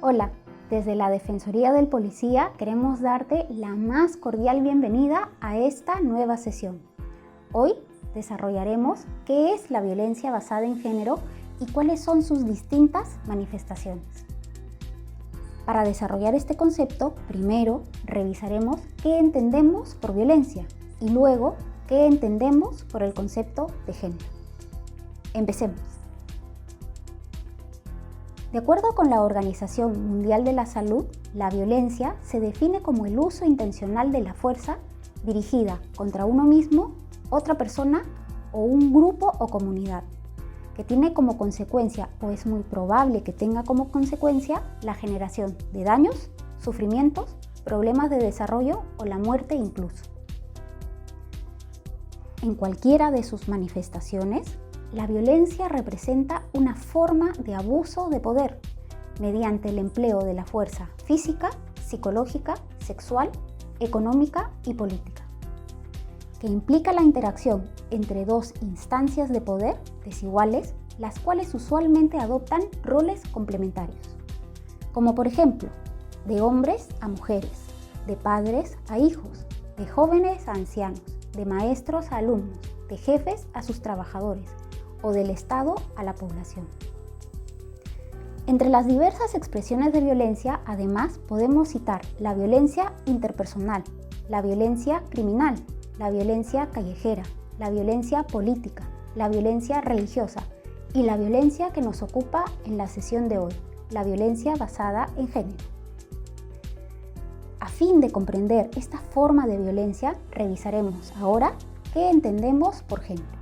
Hola, desde la Defensoría del Policía queremos darte la más cordial bienvenida a esta nueva sesión. Hoy desarrollaremos qué es la violencia basada en género y cuáles son sus distintas manifestaciones. Para desarrollar este concepto, primero revisaremos qué entendemos por violencia y luego qué entendemos por el concepto de género. Empecemos. De acuerdo con la Organización Mundial de la Salud, la violencia se define como el uso intencional de la fuerza dirigida contra uno mismo, otra persona o un grupo o comunidad, que tiene como consecuencia, o es muy probable que tenga como consecuencia, la generación de daños, sufrimientos, problemas de desarrollo o la muerte incluso. En cualquiera de sus manifestaciones, la violencia representa una forma de abuso de poder mediante el empleo de la fuerza física, psicológica, sexual, económica y política, que implica la interacción entre dos instancias de poder desiguales, las cuales usualmente adoptan roles complementarios, como por ejemplo, de hombres a mujeres, de padres a hijos, de jóvenes a ancianos, de maestros a alumnos, de jefes a sus trabajadores, o del Estado a la población. Entre las diversas expresiones de violencia, además, podemos citar la violencia interpersonal, la violencia criminal, la violencia callejera, la violencia política, la violencia religiosa y la violencia que nos ocupa en la sesión de hoy, la violencia basada en género. A fin de comprender esta forma de violencia, revisaremos ahora qué entendemos por género.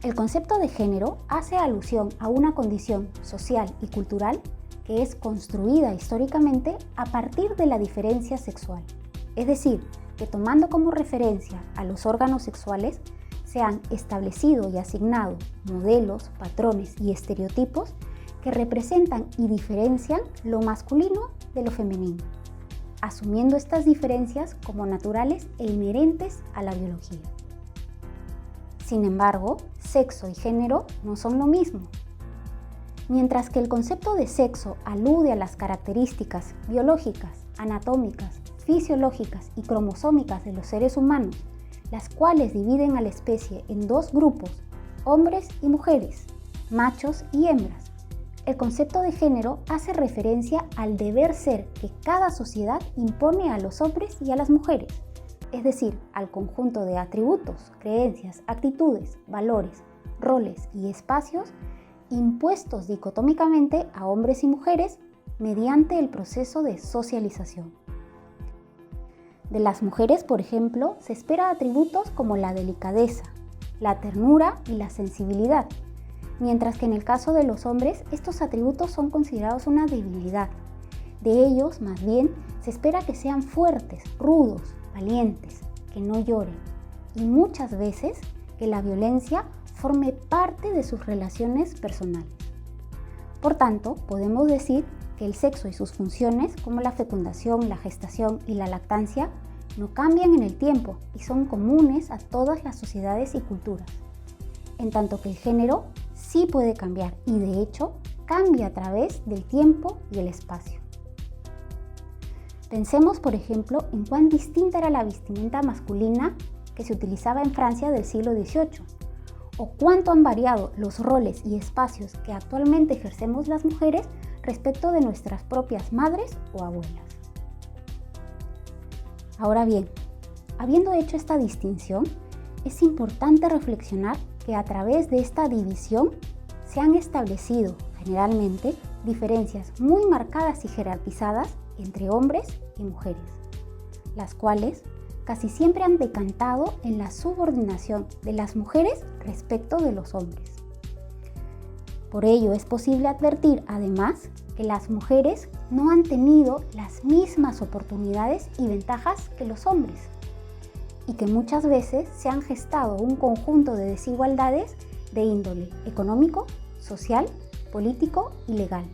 El concepto de género hace alusión a una condición social y cultural que es construida históricamente a partir de la diferencia sexual. Es decir, que tomando como referencia a los órganos sexuales, se han establecido y asignado modelos, patrones y estereotipos que representan y diferencian lo masculino de lo femenino, asumiendo estas diferencias como naturales e inherentes a la biología. Sin embargo, sexo y género no son lo mismo. Mientras que el concepto de sexo alude a las características biológicas, anatómicas, fisiológicas y cromosómicas de los seres humanos, las cuales dividen a la especie en dos grupos, hombres y mujeres, machos y hembras, el concepto de género hace referencia al deber ser que cada sociedad impone a los hombres y a las mujeres, es decir, al conjunto de atributos, creencias, actitudes, valores, roles y espacios impuestos dicotómicamente a hombres y mujeres mediante el proceso de socialización. De las mujeres, por ejemplo, se espera atributos como la delicadeza, la ternura y la sensibilidad, mientras que en el caso de los hombres estos atributos son considerados una debilidad. De ellos, más bien, se espera que sean fuertes, rudos, valientes, que no lloren y muchas veces que la violencia forme parte de sus relaciones personales. Por tanto, podemos decir que el sexo y sus funciones, como la fecundación, la gestación y la lactancia, no cambian en el tiempo y son comunes a todas las sociedades y culturas, en tanto que el género sí puede cambiar y de hecho cambia a través del tiempo y el espacio. Pensemos, por ejemplo, en cuán distinta era la vestimenta masculina que se utilizaba en Francia del siglo XVIII, o cuánto han variado los roles y espacios que actualmente ejercemos las mujeres respecto de nuestras propias madres o abuelas. Ahora bien, habiendo hecho esta distinción, es importante reflexionar que a través de esta división se han establecido, generalmente, diferencias muy marcadas y jerarquizadas entre hombres y mujeres, las cuales casi siempre han decantado en la subordinación de las mujeres respecto de los hombres. Por ello es posible advertir, además, que las mujeres no han tenido las mismas oportunidades y ventajas que los hombres, y que muchas veces se han gestado un conjunto de desigualdades de índole económico, social, político y legal,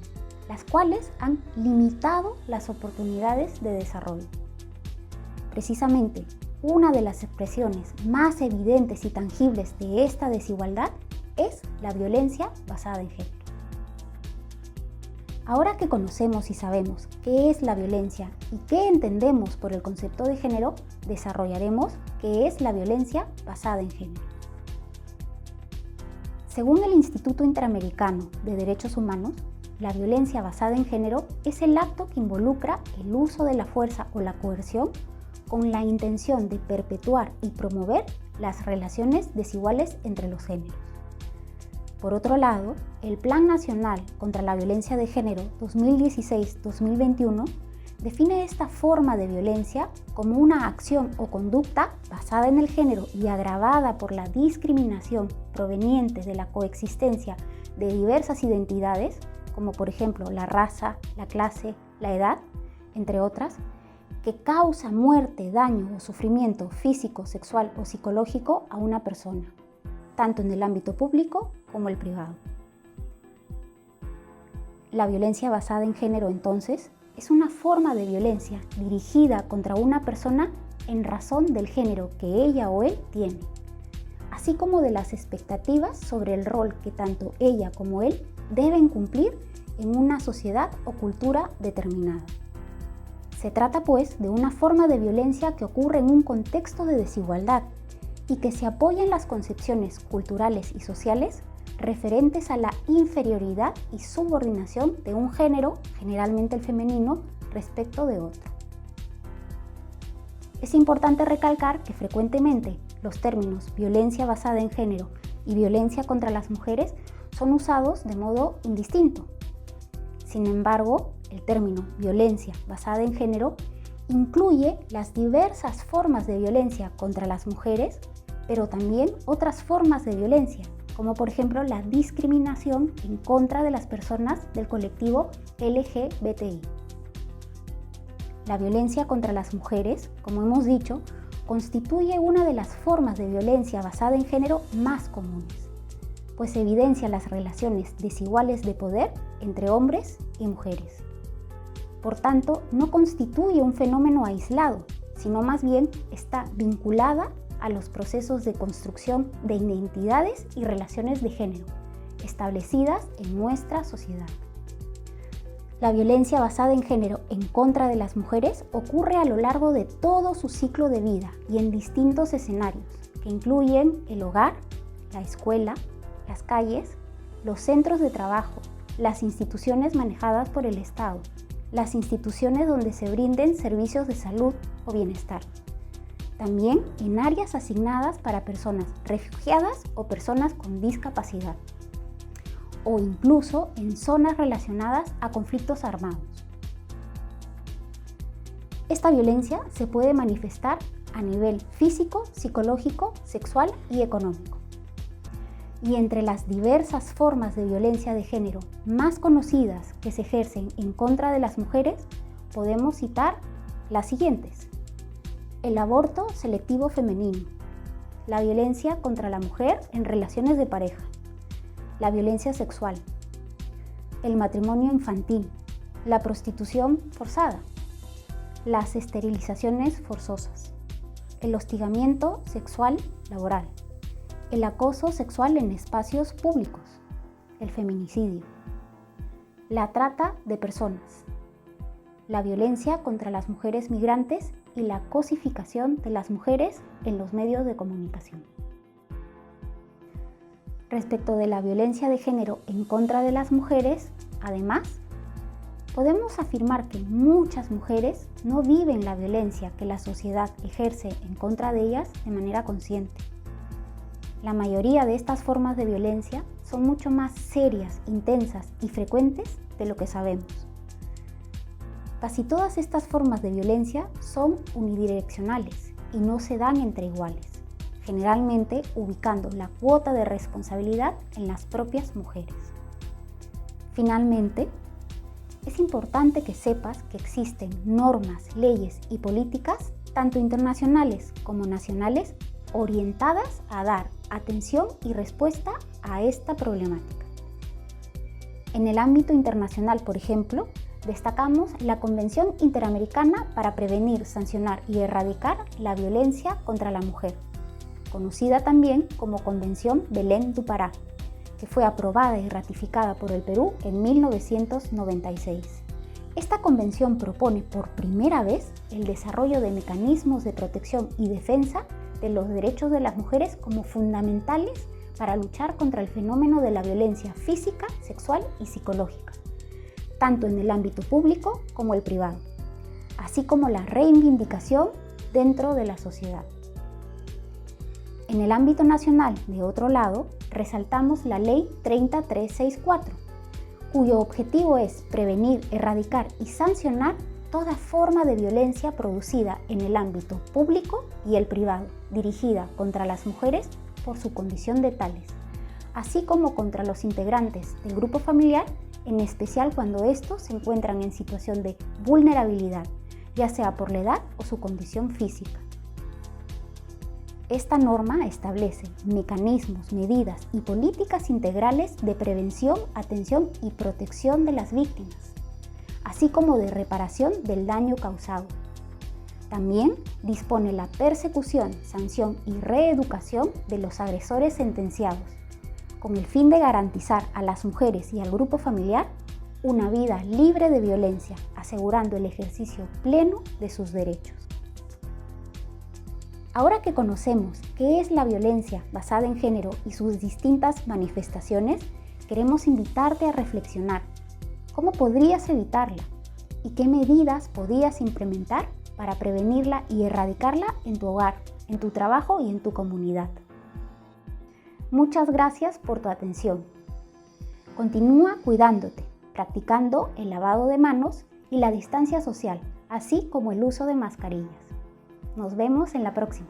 las cuales han limitado las oportunidades de desarrollo. Precisamente, una de las expresiones más evidentes y tangibles de esta desigualdad es la violencia basada en género. Ahora que conocemos y sabemos qué es la violencia y qué entendemos por el concepto de género, desarrollaremos qué es la violencia basada en género. Según el Instituto Interamericano de Derechos Humanos, la violencia basada en género es el acto que involucra el uso de la fuerza o la coerción con la intención de perpetuar y promover las relaciones desiguales entre los géneros. Por otro lado, el Plan Nacional contra la Violencia de Género 2016-2021 define esta forma de violencia como una acción o conducta basada en el género y agravada por la discriminación proveniente de la coexistencia de diversas identidades, como por ejemplo la raza, la clase, la edad, entre otras, que causa muerte, daño o sufrimiento físico, sexual o psicológico a una persona, tanto en el ámbito público como el privado. La violencia basada en género, entonces, es una forma de violencia dirigida contra una persona en razón del género que ella o él tiene, así como de las expectativas sobre el rol que tanto ella como él deben cumplir en una sociedad o cultura determinada. Se trata, pues, de una forma de violencia que ocurre en un contexto de desigualdad y que se apoya en las concepciones culturales y sociales referentes a la inferioridad y subordinación de un género, generalmente el femenino, respecto de otro. Es importante recalcar que frecuentemente los términos violencia basada en género y violencia contra las mujeres son usados de modo indistinto. Sin embargo, el término violencia basada en género incluye las diversas formas de violencia contra las mujeres, pero también otras formas de violencia, como por ejemplo la discriminación en contra de las personas del colectivo LGBTI. La violencia contra las mujeres, como hemos dicho, constituye una de las formas de violencia basada en género más comunes, pues evidencia las relaciones desiguales de poder entre hombres y mujeres. Por tanto, no constituye un fenómeno aislado, sino más bien está vinculada a los procesos de construcción de identidades y relaciones de género establecidas en nuestra sociedad. La violencia basada en género en contra de las mujeres ocurre a lo largo de todo su ciclo de vida y en distintos escenarios, que incluyen el hogar, la escuela, las calles, los centros de trabajo, las instituciones manejadas por el Estado, las instituciones donde se brinden servicios de salud o bienestar. También en áreas asignadas para personas refugiadas o personas con discapacidad, o incluso en zonas relacionadas a conflictos armados. Esta violencia se puede manifestar a nivel físico, psicológico, sexual y económico. Y entre las diversas formas de violencia de género más conocidas que se ejercen en contra de las mujeres, podemos citar las siguientes: el aborto selectivo femenino, la violencia contra la mujer en relaciones de pareja, la violencia sexual, el matrimonio infantil, la prostitución forzada, las esterilizaciones forzosas, el hostigamiento sexual laboral, el acoso sexual en espacios públicos, el feminicidio, la trata de personas, la violencia contra las mujeres migrantes y la cosificación de las mujeres en los medios de comunicación. Respecto de la violencia de género en contra de las mujeres, además, podemos afirmar que muchas mujeres no viven la violencia que la sociedad ejerce en contra de ellas de manera consciente. La mayoría de estas formas de violencia son mucho más serias, intensas y frecuentes de lo que sabemos. Casi todas estas formas de violencia son unidireccionales y no se dan entre iguales, generalmente ubicando la cuota de responsabilidad en las propias mujeres. Finalmente, es importante que sepas que existen normas, leyes y políticas, tanto internacionales como nacionales, orientadas a dar atención y respuesta a esta problemática. En el ámbito internacional, por ejemplo, destacamos la Convención Interamericana para Prevenir, Sancionar y Erradicar la Violencia contra la Mujer, conocida también como Convención Belén do Pará, que fue aprobada y ratificada por el Perú en 1996. Esta convención propone por primera vez el desarrollo de mecanismos de protección y defensa de los derechos de las mujeres como fundamentales para luchar contra el fenómeno de la violencia física, sexual y psicológica, tanto en el ámbito público como el privado, así como la reivindicación dentro de la sociedad. En el ámbito nacional, de otro lado, resaltamos la Ley 30364, cuyo objetivo es prevenir, erradicar y sancionar toda forma de violencia producida en el ámbito público y el privado, dirigida contra las mujeres por su condición de tales, así como contra los integrantes del grupo familiar, en especial cuando estos se encuentran en situación de vulnerabilidad, ya sea por la edad o su condición física. Esta norma establece mecanismos, medidas y políticas integrales de prevención, atención y protección de las víctimas, así como de reparación del daño causado. También dispone la persecución, sanción y reeducación de los agresores sentenciados, con el fin de garantizar a las mujeres y al grupo familiar una vida libre de violencia, asegurando el ejercicio pleno de sus derechos. Ahora que conocemos qué es la violencia basada en género y sus distintas manifestaciones, queremos invitarte a reflexionar cómo podrías evitarla y qué medidas podías implementar para prevenirla y erradicarla en tu hogar, en tu trabajo y en tu comunidad. Muchas gracias por tu atención. Continúa cuidándote, practicando el lavado de manos y la distancia social, así como el uso de mascarillas. Nos vemos en la próxima.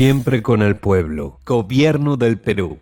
Siempre con el pueblo. Gobierno del Perú.